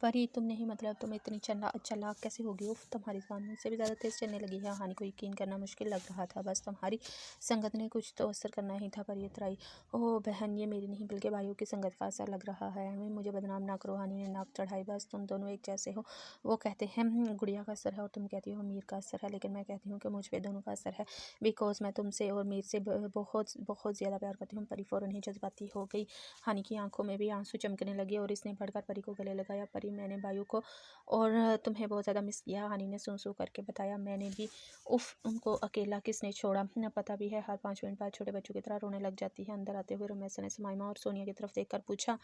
परी तुम नहीं, मतलब तुम इतनी चालाक कैसे होगी? उफ, तुम्हारी ज़बान मुझसे भी ज़्यादा तेज़ चलने लगी है। हानि को यकीन करना मुश्किल लग रहा था। बस तुम्हारी संगत ने कुछ तो असर करना ही था। परी उतराई। ओह बहन, ये मेरी नहीं बल्कि भाइयों की संगत का असर लग रहा है। मुझे बदनाम ना करो। हानि ने नाक चढ़ाई। बस तुम दोनों एक जैसे हो। वो कहते हैं गुड़िया का असर है और तुम कहती हो मीर का असर है, लेकिन मैं कहती हूँ कि मुझ पे दोनों का असर है। बिकॉज मैं तुमसे और मीर से बहुत बहुत ज़्यादा प्यार करती हूँ। परी फ़ौरन ही जज्बाती हो गई। हानि की आंखों में भी आंसू चमकने लगे और इसने बढ़कर परी को गले लगाया। परी, मैंने भाइयों को और तुम्हें बहुत ज़्यादा मिस किया। हानि ने सूं करके बताया। मैंने भी। उफ, उनको अकेला किसने छोड़ा? न पता भी है, हर 5 मिनट बाद छोटे बच्चों की तरह रोने लग जाती है। अंदर आते हुए रमेश ने समाइमा और सोनिया की तरफ देखकर पूछा,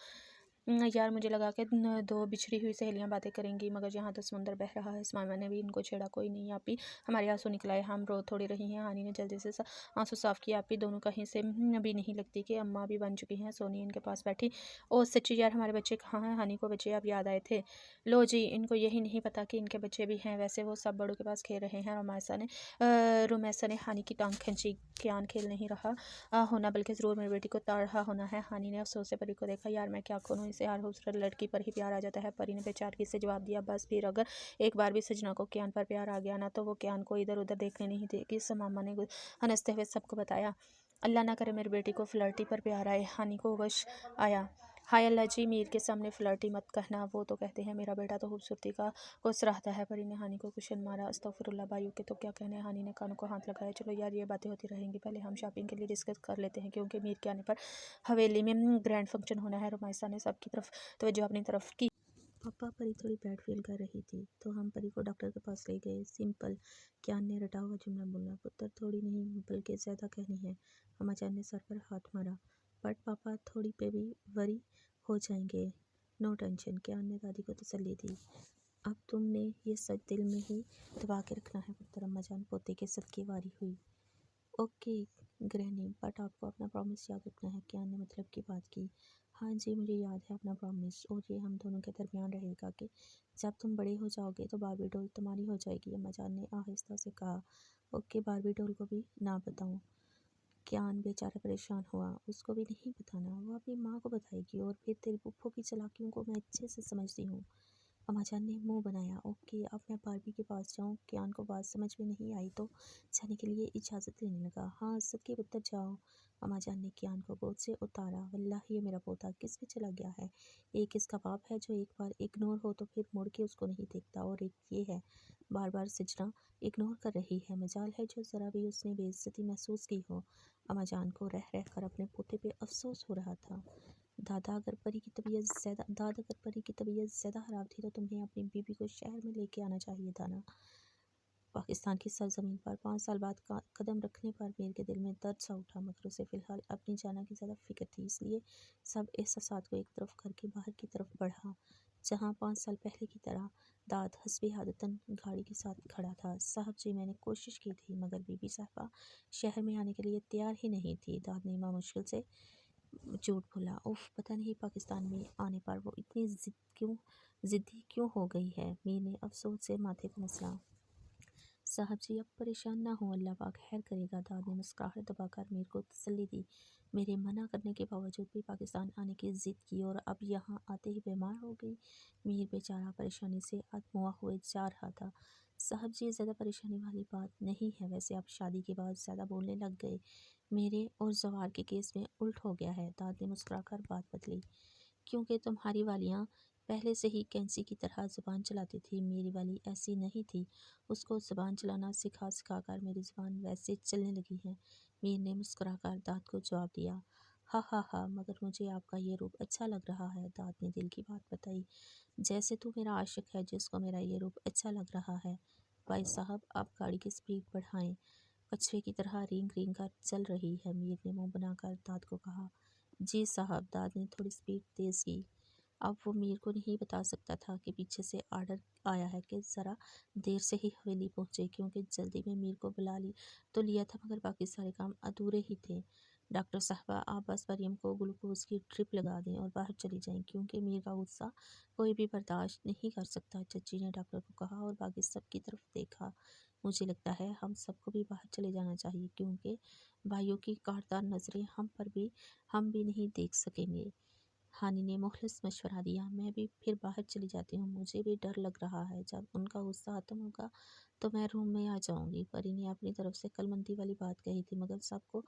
यार मुझे लगा कि दो बिछड़ी हुई सहेलियां बातें करेंगी, मगर यहाँ तो समुंदर बह रहा है। समाइमा ने भी इनको छेड़ा। कोई नहीं आपी, हमारे आंसू निकलाए, हम रो थोड़ी रही हैं। हानि ने जल्दी से आंसू साफ किया। आपी दोनों कहीं से भी नहीं लगती कि अम्मा भी बन चुकी हैं। सोनी इनके पास बैठी। ओ सच्ची यार, हमारे बच्चे कहाँ हैं? हानि को बच्चे अब याद आए थे। लो जी, इनको यही नहीं पता कि इनके बच्चे भी हैं। वैसे वो सब बड़ों के पास खेल रहे हैं। रोमैसा ने हानि की टांग खींची। ज्ञान खेल नहीं रहा होना, बल्कि ज़रूर मेरी बेटी को ताड़ रहा होना है। हानि ने अफसोस से परी को देखा। यार मैं क्या करूँ, इसे हर खूबसूरत लड़की पर ही प्यार आ जाता है। परी ने बेचारगी से जवाब दिया। बस फिर अगर एक बार भी सजना को ज्ञान पर प्यार आ गया ना, तो वो ज्ञान को इधर उधर देखने नहीं देगी। मामा ने हंसते हुए सबको बताया। अल्लाह ना करे मेरी बेटी को फ्लर्टी पर प्यार आए। हानि को वश आया। हाय अल्लाह जी, मीर के सामने फ्लर्टी मत कहना। वो तो कहते हैं मेरा बेटा तो खूबसूरती को सराहता है। परी ने हानि को कुशन मारा। अस्तगफिरुल्लाह, भाइयों के तो क्या कहने। हानि ने कानों को हाथ लगाया। चलो यार, ये बातें होती रहेंगी, पहले हम शॉपिंग के लिए डिस्कस कर लेते हैं, क्योंकि मीर के आने पर हवेली में ग्रैंड फंक्शन होना है। रुमाइसा ने सबकी तरफ तवज्जो अपनी तरफ की। पापा, परी थोड़ी बैड फील कर रही थी तो हम परी को डॉक्टर के पास ले गए। सिंपल। ज्ञान ने रटा हुआ जुमला बोला। पुत्र थोड़ी नहीं बल्कि ज़्यादा कहनी है। अम्माजान ने सर पर हाथ मारा। बट पापा थोड़ी पे भी वरी हो जाएंगे। नो टेंशन, ज्ञान ने दादी को तसल्ली दी। अब तुमने ये सच दिल में ही दबा के रखना है पुत्र। अम्माजान पोते के सदके वारी हुई। ओके ग्रैनी, बट आपको अपना प्रॉमिस याद रखना है। ज्ञान ने मतलब की बात की। हाँ जी, मुझे याद है अपना प्रॉमिस, और ये हम दोनों के दरमियान रहेगा कि जब तुम बड़े हो जाओगे तो बारबी डॉल तुम्हारी हो जाएगी। अम्माजान ने आहिस्ता से कहा। ओके, बारबी डॉल को भी ना बताऊँ? ज्ञान बेचारा परेशान हुआ। उसको भी नहीं बताना, वो अपनी माँ को बताएगी, और फिर तेरी पुप्पो की चालाकियों को मैं अच्छे से समझती हूँ। अम्माजान ने मुंह बनाया। ओके, अब मैं बारबी के पास जाऊँ? ज्ञान को बात समझ में नहीं आई तो जाने के लिए इजाज़त लेने लगा। हाँ सदके पुत्र जाओ। अम्माजान ने ज्ञान को गोद से उतारा। वल्लाह ये मेरा पोता किस पे चला गया है? एक इसका बाप है जो एक बार इग्नोर हो तो फिर मुड़ के उसको नहीं देखता, और एक ये है बार बार सजना इग्नोर कर रही है। मजाल है जो ज़रा भी उसने बेइज्जती महसूस की हो। अम्माजान को रह रह कर अपने पोते पे अफसोस हो रहा था। दादा, अगर परी की तबीयत ज़्यादा ख़राब थी तो तुम्हें अपनी बीबी को शहर में लेके आना चाहिए था ना। पाकिस्तान की सरजमीन पर 5 साल बाद कदम रखने पर मीर के दिल में दर्द सा उठा, मगर उसे फ़िलहाल अपनी जाना की ज़्यादा फिक्र थी, इसलिए सब एहसासात को एक तरफ करके बाहर की तरफ बढ़ा, जहाँ 5 साल पहले की तरह दाद हस्बे आदतन गाड़ी के साथ खड़ा था। साहब जी, मैंने कोशिश की थी, मगर बीबी साहबा शहर में आने के लिए तैयार ही नहीं थी। दाद ने मां मुश्किल से झूठ बोला। उफ, पता नहीं पाकिस्तान में आने पर वो इतनी ज़िद्दी क्यों हो गई है। मीर ने अफसोस से माथे को मसला। साहब जी, अब परेशान ना हो, अल्लाह पाक खैर करेगा। दाद ने मुस्कुराहट दबाकर मीर को तसल्ली दी। मेरे मना करने के बावजूद भी पाकिस्तान आने की ज़िद की, और अब यहाँ आते ही बीमार हो गई। मीर बेचारा परेशानी से अधमुआ हुए जा रहा था। साहब जी, ज़्यादा परेशानी वाली बात नहीं है, वैसे आप शादी के बाद ज़्यादा बोलने लग गए। मेरे और जवार के केस में उल्ट हो गया है। दाद ने मुस्कुराकर बात बदली। क्योंकि तुम्हारी वालियाँ पहले से ही कैंसी की तरह ज़ुबान चलाती थी, मेरी वाली ऐसी नहीं थी। उसको ज़ुबान चलाना सिखा सिखा कर मेरी ज़ुबान वैसे चलने लगी है। मीर ने मुस्कुराकर दाद को जवाब दिया। हा हा हा, मगर मुझे आपका ये रूप अच्छा लग रहा है। दाद ने दिल की बात बताई। जैसे तू मेरा आशिक है जिसको मेरा ये रूप अच्छा लग रहा है। भाई साहब, आप गाड़ी की स्पीड बढ़ाएं। कछुए की तरह रींग रींग कर चल रही है। मीर ने मुंह बनाकर दाद को कहा। जी साहब। दाद ने थोड़ी स्पीड तेज़ की। अब वो मीर को नहीं बता सकता था कि पीछे से आर्डर आया है कि ज़रा देर से ही हवेली पहुँचे, क्योंकि जल्दी में मीर को बुला तो लिया था, मगर बाकी सारे काम अधूरे ही थे। डॉक्टर साहबा, आप बस मरियम को ग्लूकोज की ड्रिप लगा दें और बाहर चली जाएं, क्योंकि मीर का गुस्सा कोई भी बर्दाश्त नहीं कर सकता। चची ने डॉक्टर को कहा और बाकी सब की तरफ देखा। मुझे लगता है हम सबको भी बाहर चले जाना चाहिए, क्योंकि भाइयों की काटदार नज़रें हम भी नहीं देख सकेंगे। हानि ने मुखलिस मशवरा दिया। मैं भी फिर बाहर चली जाती हूँ, मुझे भी डर लग रहा है। जब उनका गुस्सा खत्म होगा तो मैं रूम में आ जाऊंगी। परी ने अपनी तरफ से कलमंदी वाली बात कही थी, मगर सबको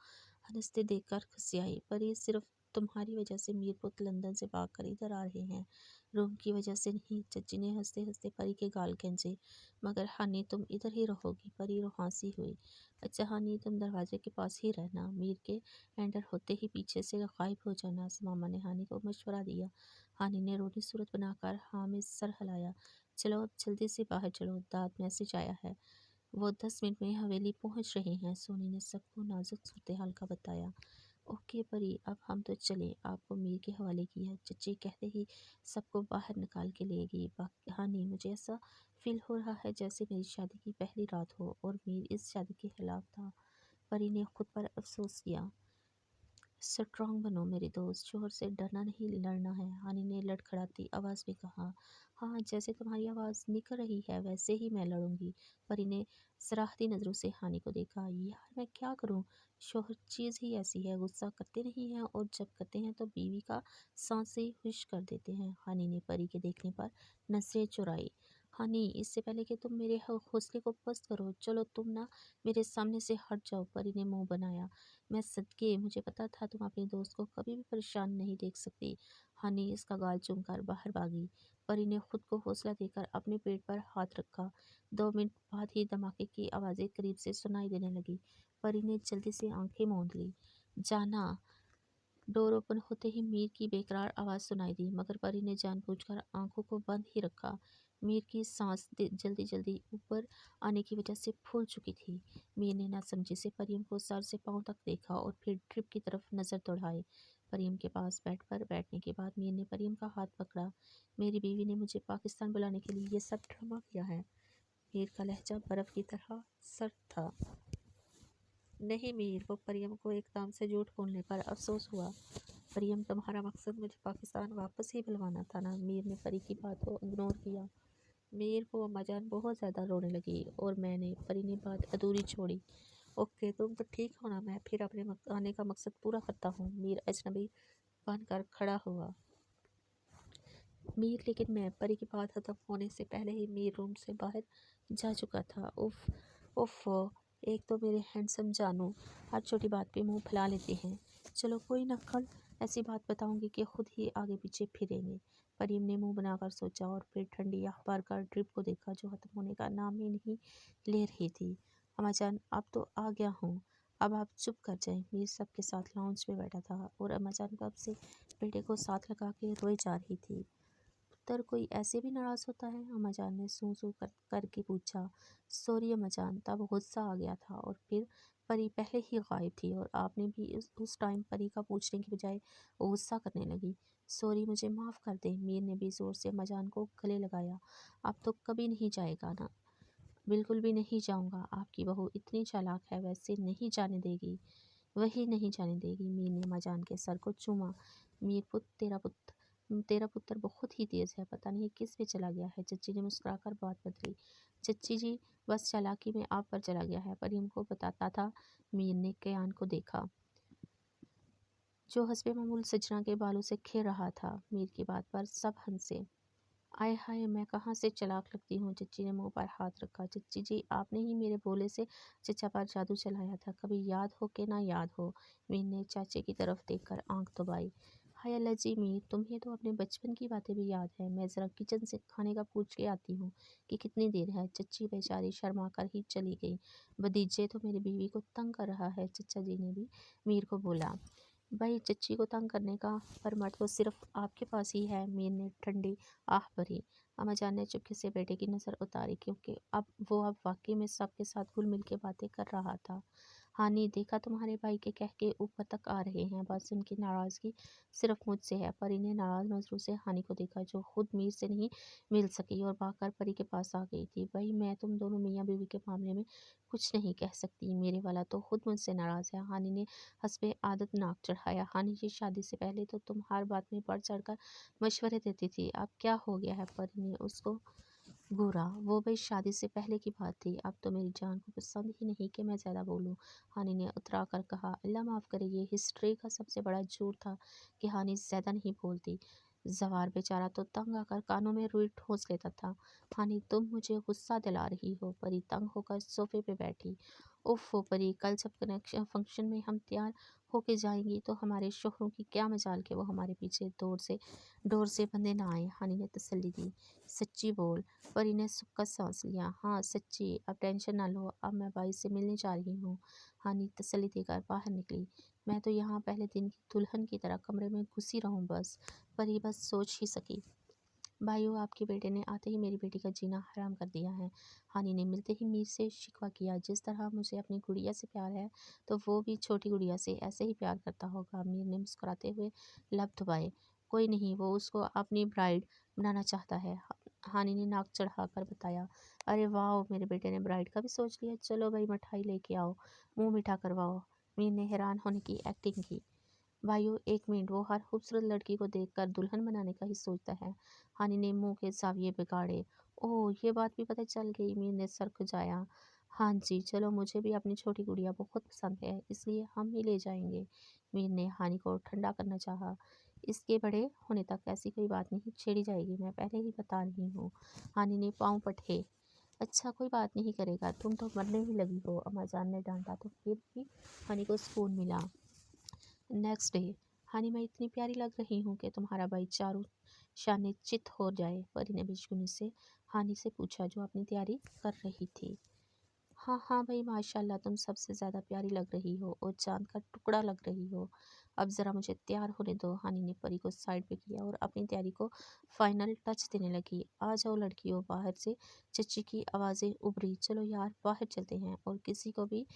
हंसते देखकर खुशियाई। परी, सिर्फ तुम्हारी वजह से मीरपुत लंदन से भागकर इधर आ रहे हैं, रूम की वजह से नहीं। चच्ची ने हंसते हंसते परी के गाल खींचे। मगर हानि, तुम इधर ही रहोगी? परी रुहासी हुई। अच्छा हानि, तुम दरवाजे के पास ही रहना, मीर के एंटर होते ही पीछे से गायब हो जाना, मामा ने हानि को मशवरा दिया। हानि ने रोनी सूरत बनाकर हाँ में सर हिलाया। चलो अब जल्दी से बाहर चलो, दाद मैसेज आया है, वो 10 मिनट में हवेली पहुंच रहे हैं। सोनी ने सबको नाजुक सूरत हाल का बताया। ओके परी, अब हम तो चले, आपको मीर के हवाले किया, चच्ची कहते ही सबको बाहर निकाल के ले गई। हानि, मुझे ऐसा फील हो रहा है जैसे मेरी शादी की पहली रात हो और मीर इस शादी के खिलाफ था। परी ने खुद पर अफसोस किया। स्ट्रांग बनो मेरे दोस्त, शोहर से डरना नहीं लड़ना है, हानि ने लड़खड़ाती आवाज़ में कहा। हाँ, जैसे तुम्हारी आवाज़ निकल रही है वैसे ही मैं लड़ूंगी। परी ने सराहती नज़रों से हानि को देखा। यार मैं क्या करूं, शोहर चीज़ ही ऐसी है, गुस्सा करते नहीं हैं और जब करते हैं तो बीवी का सांस ही खुश कर देते हैं। हानि ने परी के देखने पर नजरें चुराई। हानि, इससे पहले कि तुम मेरे हौसले को पस्त करो, चलो तुम ना मेरे सामने से हट जाओ। परी ने मुंह बनाया। मैं सदके, मुझे पता था तुम अपने दोस्त को कभी भी परेशान नहीं देख सकती। हानि इसका गाल चूमकर बाहर भागी। परी ने खुद को हौसला देकर अपने पेट पर हाथ रखा। 2 मिनट बाद ही धमाके की आवाज़ें करीब से सुनाई देने लगी। परी ने जल्दी से आंखें मूंद ली। जाना। डोर ओपन होते ही मीर की बेकरार आवाज़ सुनाई दी, मगर परी ने जानबूझकर आंखों को बंद ही रखा। मीर की सांस जल्दी जल्दी ऊपर आने की वजह से फूल चुकी थी। मीर ने नासमझी से परीम को सर से पांव तक देखा और फिर ट्रिप की तरफ नज़र दौड़ाई। परीम के पास बेड पर बैठने के बाद मीर ने परीम का हाथ पकड़ा। मेरी बीवी ने मुझे पाकिस्तान बुलाने के लिए ये सब ड्रामा किया है। मीर का लहजा बर्फ की तरह सर्द था। नहीं मीर, वो परीम को एकदम से झूठ बोलने पर अफसोस हुआ। परीम, तुम्हारा मकसद मुझे पाकिस्तान वापस ही बुलवाना था ना? मीर ने परी की बात को इग्नोर किया। मीर, वो अम्माजान बहुत ज़्यादा रोने लगी और मैंने, परी ने बात अधूरी छोड़ी। ओके, तुम तो ठीक हो ना? मैं फिर अपने आने का मकसद पूरा करता हूँ। मीर अजनबी बनकर खड़ा हुआ। मीर, लेकिन मैं, परी की बात खत्म होने से पहले ही मीर रूम से बाहर जा चुका था। उफ उफ, एक तो मेरे हैंडसम जानू हर छोटी बात पे मुंह फैला लेते हैं। चलो कोई ना, कल ऐसी बात बताऊंगी कि खुद ही आगे पीछे फिरेंगे। परीम ने मुंह बनाकर सोचा और फिर ठंडी अखबार का ड्रिप को देखा जो खत्म होने का नाम ही नहीं ले रही थी। अम्माजान, अब तो आ गया हूँ, अब आप चुप कर जाएं। मीर सबके साथ लाउंज में बैठा था और अम्माजान कब से बेटे को साथ लगा के रोए जा रही थी। पुत्र कोई ऐसे भी नाराज़ होता है? अम्माजान ने सू सू करके पूछा। सॉरी अम्माजान, तब गुस्सा आ गया था और फिर परी पहले ही गायब थी और आपने भी उस टाइम परी का पूछने की बजाय गुस्सा करने लगी। सॉरी, मुझे माफ़ कर दे। मीर ने भी ज़ोर से अम्माजान को गले लगाया। अब तो कभी नहीं जाएगा ना? बिल्कुल भी नहीं जाऊंगा। आपकी बहू इतनी चालाक है, वैसे नहीं जाने देगी, वही नहीं जाने देगी। मीर ने अम्माजान के सर को चूमा। मीर पुत, तेरा पुत्र बहुत ही तेज है, पता नहीं किस पे चला गया है। चच्ची ने मुस्कुराकर बात बदली। चच्ची जी, बस चालाकी में आप पर चला गया है, परीम को बताता था। मीर ने कयान को देखा जो हस्बे मामूल सजना के बालों से खेल रहा था। मीर की बात पर सब हंसे। आय हाय, मैं कहाँ से चालाक लगती हूँ। चच्ची ने मुंह पर हाथ रखा। चच्ची जी, आपने ही मेरे भोले से चचा पर जादू चलाया था, कभी याद हो कि ना याद हो। मीर ने चाचे की तरफ देखकर आंख दबाई। हाय अल्लाह जी मीर, तुम्हें तो अपने बचपन की बातें भी याद है। मैं ज़रा किचन से खाने का पूछ के आती हूँ कि कितनी देर है। चच्ची बेचारी शर्मा कर ही चली गई। भतीजे तो मेरी बीवी को तंग कर रहा है। चचा जी ने भी मीर को बोला। भाई, चच्ची को तंग करने का परमर्थ तो सिर्फ आपके पास ही है। मीर ने ठंडी आह भरी। अम्माजान ने चुपके से बेटे की नज़र उतारी, क्योंकि अब वाकई में सबके साथ घुल मिल के बातें कर रहा था। हानि, देखा तुम्हारे भाई के कह के ऊपर तक आ रहे हैं, बस उनकी नाराज़गी सिर्फ मुझसे है। परी ने नाराज़ नज़रों से हानि को देखा, जो खुद मीर से नहीं मिल सकी और भागकर परी के पास आ गई थी। भाई, मैं तुम दोनों मियाँ बीवी के मामले में कुछ नहीं कह सकती, मेरे वाला तो खुद मुझसे नाराज़ है। हानि ने हंसबे आदत नाक चढ़ाया। हानि जी, शादी से पहले तो तुम हर बात में बढ़ चढ़ कर मशवरे देती थी, अब क्या हो गया है? परी ने उसको गोरा, वो भाई शादी से पहले की बात थी। अब तो मेरी जान को पसंद ही नहीं कि मैं ज़्यादा बोलूं। हानि ने उतरा कर कहा, अल्लाह माफ़ करे, ये हिस्ट्री का सबसे बड़ा झूठ था कि हानि ज़्यादा नहीं बोलती। जवार बेचारा तो तंग आकर कानों में रुई ठोंस लेता था। हानि, तुम मुझे गुस्सा दिला रही हो। परी तंग होकर सोफे पे बैठी। उफ परी, कल जब कनेक्शन फंक्शन में हम तैयार होके जाएंगी तो हमारे शोहरों की क्या मजाल के वो हमारे पीछे डोर से बंधे ना आए। हानि ने तसल्ली दी, सच्ची बोल। परी ने सुक्का सांस लिया। हाँ सच्ची, अब टेंशन ना लो, अब मैं भाई से मिलने जा रही हूँ। हानि तसल्ली देकर बाहर निकली। मैं तो यहाँ पहले दिन की दुल्हन की तरह कमरे में घुसी रहूँ बस। परी बस सोच ही सकी। भाइयों, आपके बेटे ने आते ही मेरी बेटी का जीना हराम कर दिया है। हानि ने मिलते ही मीर से शिकवा किया। जिस तरह मुझे अपनी गुड़िया से प्यार है तो वो भी छोटी गुड़िया से ऐसे ही प्यार करता होगा। मीर ने मुस्कुराते हुए लब दबाए। कोई नहीं, वो उसको अपनी ब्राइड बनाना चाहता है। हानि ने नाक चढ़ाकर बताया। अरे वाह, मेरे बेटे ने ब्राइड का भी सोच लिया। चलो भाई, मिठाई लेके आओ, मुंह मीठा करवाओ। मीर ने हैरान होने की एक्टिंग की। भाइयों एक मिनट, वो हर खूबसूरत लड़की को देखकर दुल्हन बनाने का ही सोचता है। हानि ने मुंह के जाविये बिगाड़े। ओह, ये बात भी पता चल गई। मीर ने सर खुजाया। हाँ जी, चलो, मुझे भी अपनी छोटी गुड़िया बहुत पसंद है, इसलिए हम ही ले जाएंगे। मीर ने हानि को ठंडा करना चाहा। इसके बड़े होने तक ऐसी कोई बात नहीं छेड़ी जाएगी, मैं पहले ही बता रही हूँ। हानि ने पाँव पटके। अच्छा, कोई बात नहीं करेगा, तुम तो मरने ही लगी हो। अम्मा जान ने डांटा तो फिर भी हानि को सुकून मिला। नेक्स्ट डे, हानि, मैं इतनी प्यारी लग रही हूँ कि तुम्हारा भाई चारों शाने चित हो जाए। परी ने बिशकुनी से हानि से पूछा, जो अपनी तैयारी कर रही थी। हाँ हाँ भाई, माशाल्लाह, तुम सबसे ज़्यादा प्यारी लग रही हो और चांद का टुकड़ा लग रही हो। अब ज़रा मुझे तैयार होने दो। हानि ने परी को साइड पे किया और अपनी तैयारी को फाइनल टच देने लगी। आ जाओ लड़कियों, बाहर से चची की आवाज़ें उभरी। चलो यार, बाहर चलते हैं और किसी को भी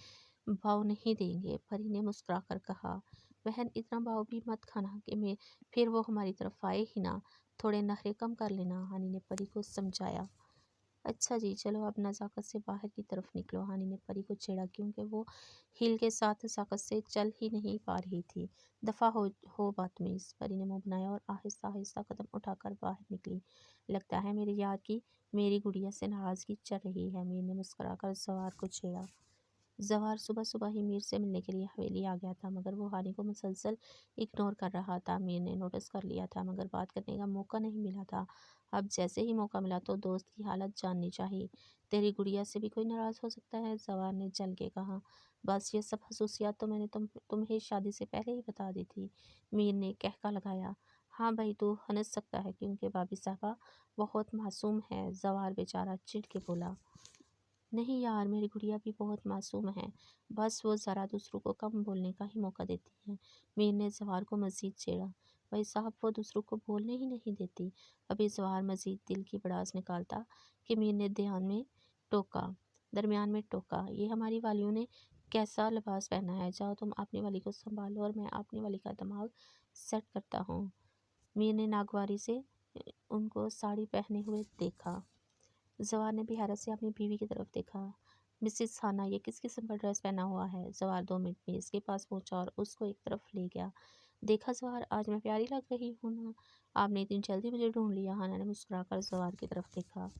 भाव नहीं देंगे। परी ने मुस्कुरा कर कहा। बहन, इतना भाव भी मत खाना कि मैं फिर वो हमारी तरफ आए ही ना। थोड़े नखरे कम कर लेना। हानि ने परी को समझाया। अच्छा जी, चलो अब नज़ाकत से बाहर की तरफ निकलो। हानि ने परी को छेड़ा, क्योंकि वो हील के साथ साकत से चल ही नहीं पा रही थी। दफ़ा हो बदतमीज़। परी ने मुंह बनाया और आहिस्ता आहिस्ता कदम उठाकर बाहर निकली। लगता है मेरी यार की मेरी गुड़िया से नाराज़गी चल रही है। मीर ने मुस्कुराकर सवार को छेड़ा। जवार सुबह सुबह ही मीर से मिलने के लिए हवेली आ गया था, मगर वो हानि को मुसलसल इग्नोर कर रहा था। मीर ने नोटिस कर लिया था, मगर बात करने का मौका नहीं मिला था। अब जैसे ही मौका मिला तो दोस्त की हालत जाननी चाहिए। तेरी गुड़िया से भी कोई नाराज़ हो सकता है, जवार ने जल के कहा। बस ये सब खसूसियात तो मैंने तुम्हें शादी से पहले ही बता दी थी। मीर ने कहका लगाया। हाँ भाई, तू हंस सकता है क्योंकि भाभी साहबा बहुत मासूम है, जवार बेचारा चिढ़ के बोला। नहीं यार, मेरी गुड़िया भी बहुत मासूम है, बस वो ज़रा दूसरों को कम बोलने का ही मौका देती है। मीर ने जवार को मज़ीद छेड़ा। भाई साहब, वो दूसरों को बोलने ही नहीं देती। अभी जवार मज़ीद दिल की भड़ास निकालता कि मीर ने दरमियान में टोका। ये हमारी वालियों ने कैसा लिबास पहना है, जाओ तुम अपनी वाली को संभालो और मैं अपनी वाली का दिमाग सेट करता हूँ। मीर ने नागवारी से उनको साड़ी पहने हुए देखा। जवार ने भी हैरत से अपनी बीवी की तरफ देखा। मिसिस हाना, ये किस किस्म का ड्रेस पहना हुआ है? जवार 2 मिनट में इसके पास पहुंचा और उसको एक तरफ ले गया। देखा जवार, आज मैं प्यारी लग रही हूँ ना? आपने इतनी जल्दी मुझे ढूंढ लिया। हाना ने मुस्कुराकर जवार की तरफ देखा।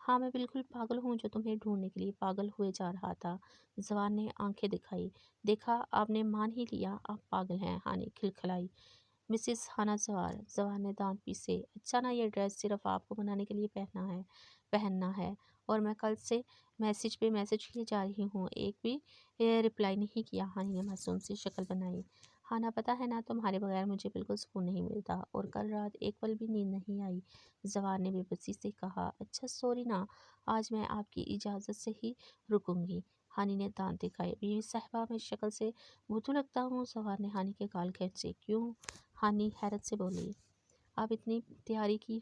हाँ, मैं बिल्कुल पागल हूँ जो तुम्हें ढूंढने के लिए पागल हुए जा रहा था। जवार ने आंखें दिखाई। देखा, आपने मान ही लिया, आप पागल हैं। हानि खिलखिलाई। मिसिस हाना, जवार ने दांत पीसे। अच्छा ना, ये ड्रेस सिर्फ आपको बनाने के लिए पहनना है और मैं कल से मैसेज पे मैसेज किए जा रही हूँ, एक भी रिप्लाई नहीं किया। हानि ने मासूम सी शक्ल बनाई। हाना, पता है ना, तुम्हारे बगैर मुझे बिल्कुल सुकून नहीं मिलता और कल रात एक पल भी नींद नहीं आई। जवार ने बेबसी से कहा। अच्छा सॉरी ना, आज मैं आपकी इजाज़त से ही रुकूंगी। हानि ने दांत दिखाए। बीवी साहबा, मैं शक्ल से बुद्धू लगता हूँ? जवार ने हानि के गाल खींचे। क्यों? हानि हैरत से बोली। आप इतनी तैयारी की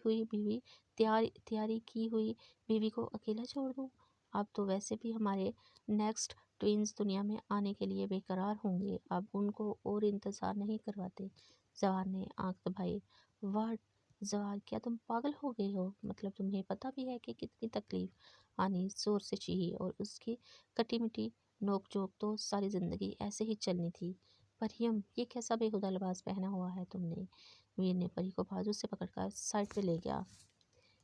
हुई बीवी को अकेला छोड़ दूँ? आप तो वैसे भी हमारे नेक्स्ट ट्विंस दुनिया में आने के लिए बेकरार होंगे, अब उनको और इंतज़ार नहीं करवाते। जवार ने आंख दबाई। वाह जवार, क्या तुम पागल हो गए हो? मतलब तुम्हें पता भी है कि कितनी तकलीफ? हानि जोर से चीखी और उसकी कटी मिठी नोक झोंक तो सारी ज़िंदगी ऐसे ही चलनी थी। मरियम, ये कैसा बेहुदा लिबास पहना हुआ है तुमने? वीर ने परी को बाजू से पकड़कर साइड पे ले गया।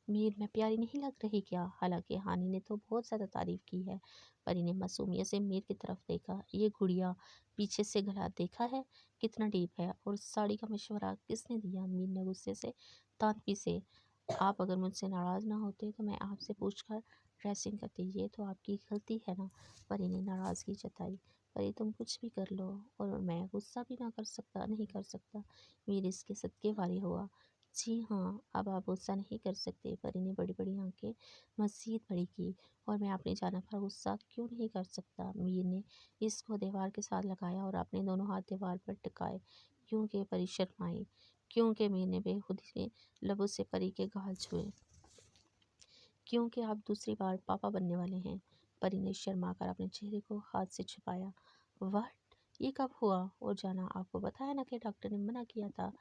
मीर मैं प्यारी नहीं लग रही क्या? हालांकि हानि ने तो बहुत ज़्यादा तारीफ की है। परी ने मासूमियत से मीर की तरफ देखा। ये गुड़िया पीछे से गला देखा है कितना डीप है, और साड़ी का मशवरा किसने दिया? मीर ने गुस्से से तानपी से, आप अगर मुझसे नाराज़ ना होते तो मैं आपसे पूछकर ड्रेसिंग करती, ये तो आपकी गलती है ना? परी ने नाराज़गी जताई। परी तुम कुछ भी कर लो, और मैं गुस्सा भी ना कर सकता नहीं कर सकता। मीर इसके सदके वारी हुआ। जी हाँ, अब आप गुस्सा नहीं कर सकते। परी ने बड़ी बड़ी आंखें मज़ीद बड़ी की। और मैं अपनी जान पर गुस्सा क्यों नहीं कर सकता? मीर ने इसको दीवार के साथ लगाया और अपने दोनों हाथ दीवार पर टिकाए। क्योंकि परी शर्माई, क्योंकि मीर ने बेखुदी से लबों से परी के गाल छुए, क्योंकि आप दूसरी बार पापा बनने वाले हैं। परी ने शर्मा कर अपने चेहरे को हाथ से छुपाया। वाट, ये कब हुआ? और जाना, आपको बताया ना कि डॉक्टर ने मना किया था,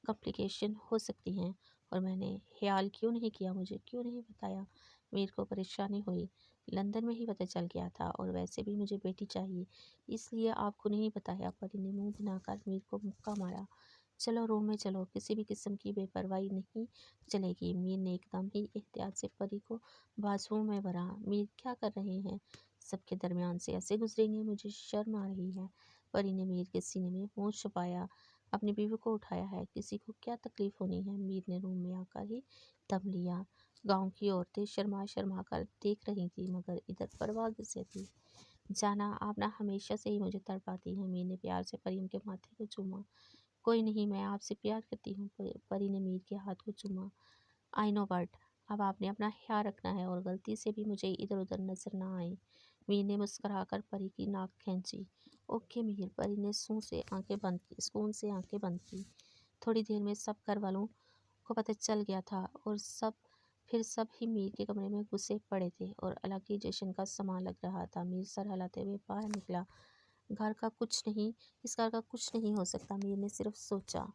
कॉम्प्लिकेशन हो सकती हैं। और मैंने ख्याल क्यों नहीं किया? मुझे क्यों नहीं बताया? मीर को परेशानी हुई। लंदन में ही पता चल गया था, और वैसे भी मुझे बेटी चाहिए, इसलिए आपको नहीं बताया। परी ने मुंह बनाकर मीर को मुक्का मारा। चलो रूम में चलो, किसी भी किस्म की बेपरवाही नहीं चलेगी। मीर ने एकदम ही एहतियात से परी को बाजुओं में भरा। मीर क्या कर रहे हैं? सबके दरमियान से ऐसे गुजरेंगे, मुझे शर्म आ रही है। परी ने मीर के सीने में मुंह छुपाया। अपनी बीवी को उठाया है, किसी को क्या तकलीफ होनी है? मीर ने रूम में आकर ही दम लिया। गांव की औरतें शर्मा शर्मा कर देख रही थी, मगर इधर परवाह किसे थी? जाना, आप ना हमेशा से ही मुझे तड़पाती हैं। मीर ने प्यार से परी के माथे को चूमा। कोई नहीं, मैं आपसे प्यार करती हूँ। परी ने मीर के हाथ को चूमा। आई नो बट अब आपने अपना ख्याल रखना है, और गलती से भी मुझे इधर उधर नजर ना आए। मीर ने मुस्कुराकर परी की नाक खींची। ओके मीर। परी ने सुकून से आंखें बंद की। थोड़ी देर में सब घर वालों को पता चल गया था, और सब ही मीर के कमरे में घुसे पड़े थे, और अलग ही जश्न का समा लग रहा था। मीर सर हिलाते हुए बाहर निकला। घर का कुछ नहीं इस घर का कुछ नहीं हो सकता, मीर ने सिर्फ सोचा।